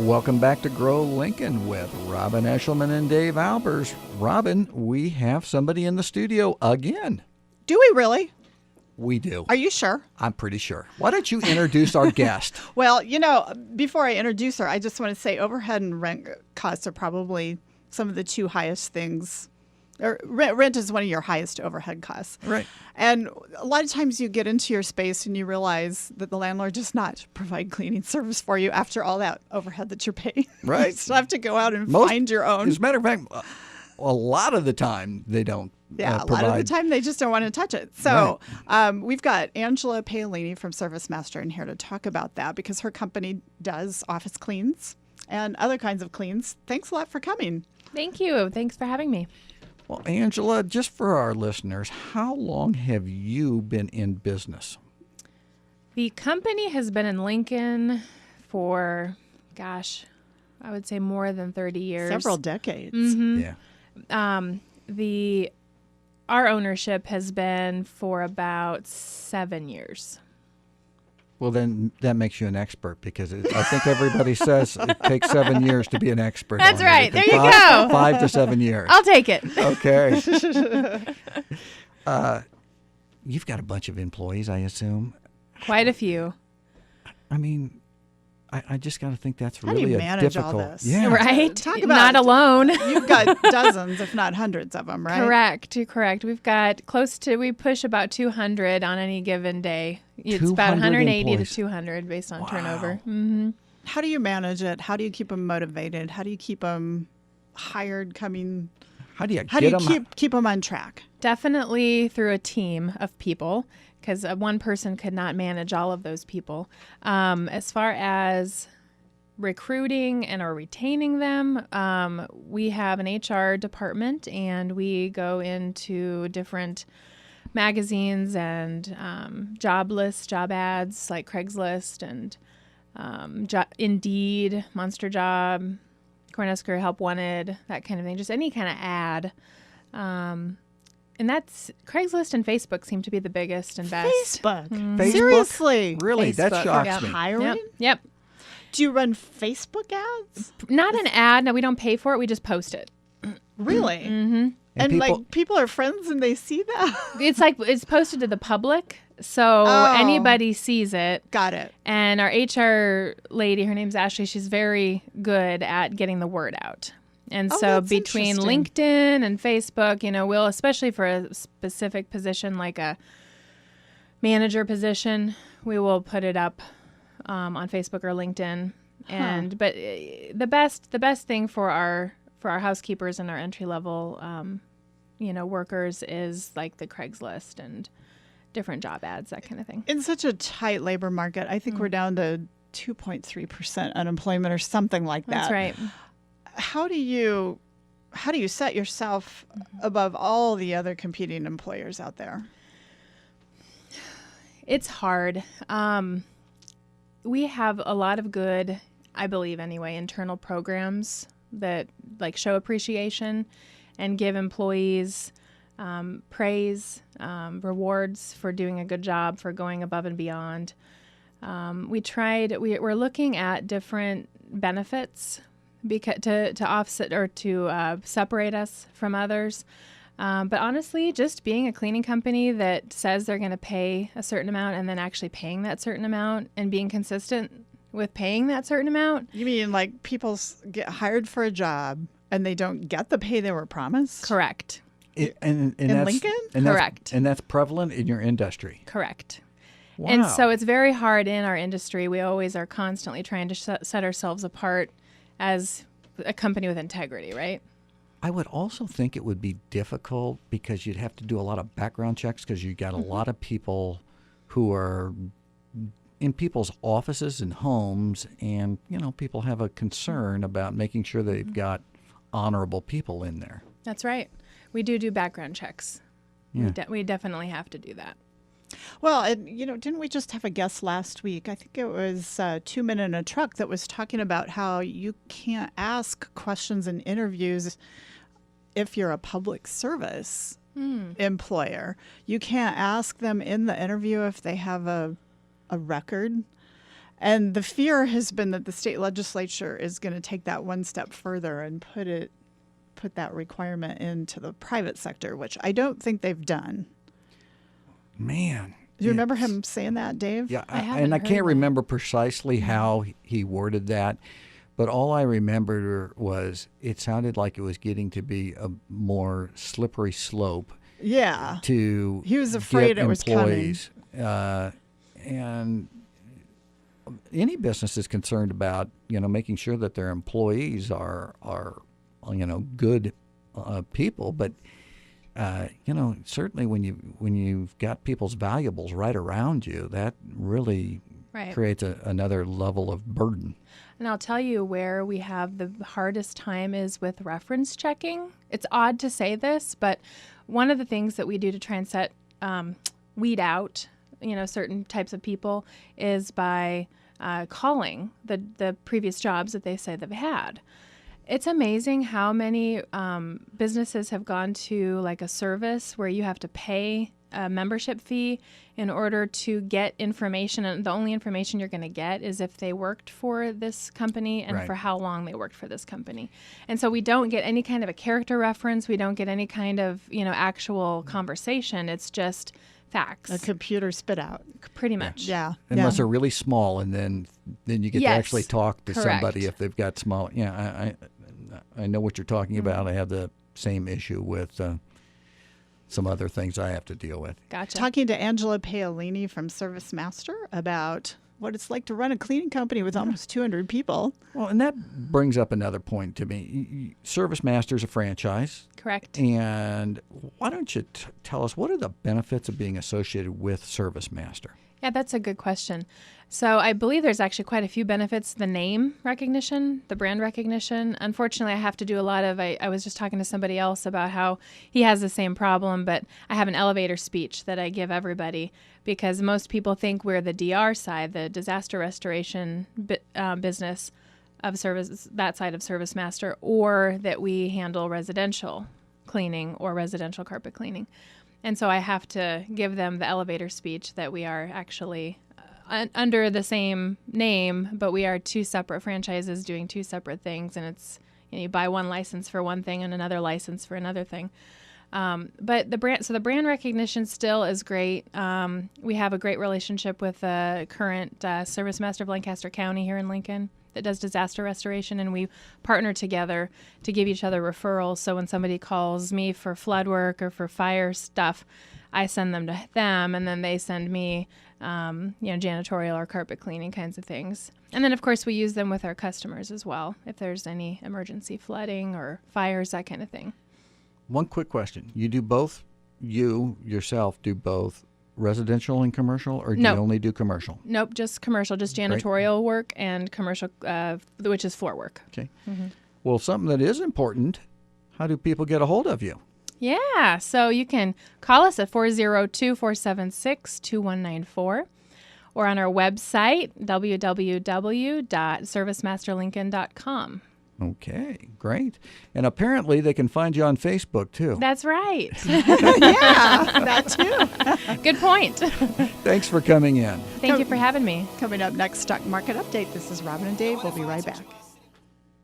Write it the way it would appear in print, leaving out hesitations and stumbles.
Welcome back to Grow Lincoln with Robin Eshelman and Dave Albers. Robin, we have somebody in the studio again. Do we really? We do. Are you sure? I'm pretty sure. Why don't you introduce our guest? Well, before I introduce her, I just want to say overhead and rent costs are probably some of the two highest things. Or rent is one of your highest overhead costs. Right. And a lot of times you get into your space and you realize that the landlord does not provide cleaning service for you after all that overhead that you're paying. Right. You still have to go out and find your own. As a matter of fact, a lot of the time they don't Yeah, a provide. lot of the time they just don't want to touch it. So we've got Angela Paolini from ServiceMaster in here to talk about that because her company does office cleans and other kinds of cleans. Thanks a lot for coming. Thank you. Thanks for having me. Well, Angela, just for our listeners, how long have you been in business? The company has been in Lincoln for, I would say more than 30 years. Several decades. Mm-hmm. Yeah. Our ownership has been for about 7 years. Well, then that makes you an expert because I think everybody says it takes 7 years to be an expert. That's on right. everything. There you go. 5 to 7 years. I'll take it. Okay. You've got a bunch of employees, I assume. Quite a few. I mean, I just got to think that's How do really you a manage all difficult. this? Yeah. Right? Talk about Not alone. You've got dozens, if not hundreds of them, right? Correct. We've got we push about 200 on any given day. It's about 200 180 employees. to 200 based on Wow. turnover. Mm-hmm. How do you manage it? How do you keep them motivated? How do you keep them hired, coming? How do you How get do you them? keep them on track? Definitely through a team of people, because one person could not manage all of those people. As far as recruiting and or retaining them, we have an HR department, and we go into different magazines and job lists, job ads like Craigslist and Indeed, Monster Job, Cornhusker Help Wanted, that kind of thing. Just any kind of ad. And that's Craigslist and Facebook seem to be the biggest and best. Facebook. Facebook? Seriously. Really? That Facebook, shocks yeah. me. Hiring? Yep. Do you run Facebook ads? Not an ad. No, we don't pay for it. We just post it. Really? Mm-hmm. And people, like people are friends and they see that? It's posted to the public, so anybody sees it. Got it. And our HR lady, her name's Ashley, she's very good at getting the word out. And Oh, so that's between interesting. LinkedIn and Facebook, we'll, especially for a specific position like a manager position, we will put it up on Facebook or LinkedIn. But the best thing for our housekeepers and our entry level workers is like the Craigslist and different job ads, that kind of thing. In such a tight labor market, I think we're down to 2.3% unemployment or something like that. That's right. How do you set yourself above all the other competing employers out there? It's hard. We have a lot of good, I believe anyway, internal programs that like show appreciation and give employees praise, rewards for doing a good job, for going above and beyond. We're looking at different benefits to offset or to separate us from others. But honestly, just being a cleaning company that says they're going to pay a certain amount and then actually paying that certain amount and being consistent with paying that certain amount. You mean like people get hired for a job and they don't get the pay they were promised? Correct. And In that's, Lincoln? and that's- Correct. And that's prevalent in your industry. Correct. Wow. And so it's very hard in our industry. We always are constantly trying to set ourselves apart as a company with integrity, right? I would also think it would be difficult because you'd have to do a lot of background checks because you got a lot of people who are in people's offices and homes, and people have a concern about making sure they've got honorable people in there. That's right. We do background checks. Yeah. We definitely have to do that. Well, and, didn't we just have a guest last week? I think it was 2 Men in a Truck that was talking about how you can't ask questions in interviews if you're a public service employer. You can't ask them in the interview if they have a record. And the fear has been that the state legislature is going to take that one step further and put that requirement into the private sector, which I don't think they've done. Man. Do you remember him saying that, Dave? Yeah, I haven't and I heard can't that. remember precisely how he worded that, but all I remembered was it sounded like it was getting to be a more slippery slope Yeah. to He was afraid get it was coming. employees. And any business is concerned about, making sure that their employees are good people, but certainly when you've got people's valuables right around you, that really Right. creates another level of burden. And I'll tell you where we have the hardest time is with reference checking. It's odd to say this, but one of the things that we do to try and weed out, certain types of people is by calling the previous jobs that they say they've had. It's amazing how many businesses have gone to like a service where you have to pay a membership fee in order to get information, and the only information you're going to get is if they worked for this company and Right. for how long they worked for this company. And so we don't get any kind of a character reference. We don't get any kind of actual conversation. It's just facts, A computer spit out. pretty much. Yeah. Unless they're really small, and then you get to Yes, actually talk to correct. somebody if they've got small. Yeah, I know what you're talking about. I have the same issue with some other things I have to deal with. Gotcha. Talking to Angela Paolini from ServiceMaster about what it's like to run a cleaning company with almost 200 people. Well, and that brings up another point to me. ServiceMaster is a franchise. Correct. And why don't you tell us what are the benefits of being associated with ServiceMaster? Yeah, that's a good question. So I believe there's actually quite a few benefits. The name recognition, the brand recognition. Unfortunately, I have to do a lot of, I was just talking to somebody else about how he has the same problem, but I have an elevator speech that I give everybody because most people think we're the DR side, the disaster restoration business of service, that side of ServiceMaster, or that we handle residential cleaning or residential carpet cleaning. And so I have to give them the elevator speech that we are actually under the same name, but we are two separate franchises doing two separate things. And it's, you buy one license for one thing and another license for another thing. But the brand recognition still is great. We have a great relationship with the current ServiceMaster of Lancaster County here in Lincoln that does disaster restoration, and we partner together to give each other referrals. So when somebody calls me for flood work or for fire stuff, I send them to them, and then they send me, janitorial or carpet cleaning kinds of things. And then, of course, we use them with our customers as well, if there's any emergency flooding or fires, that kind of thing. One quick question. You do both, you yourself do both residential and commercial, or do No. you only do commercial? Nope, just commercial, just janitorial work and commercial, which is floor work. Okay. Well, something that is important, how do people get a hold of you? Yeah, so you can call us at 402-476-2194 or on our website, www.servicemasterlincoln.com. Okay, great. And apparently they can find you on Facebook, too. That's right. Yeah, that too. Good point. Thanks for coming in. Thank you for having me. Coming up next, Stock Market Update. This is Robin and Dave. We'll be right back.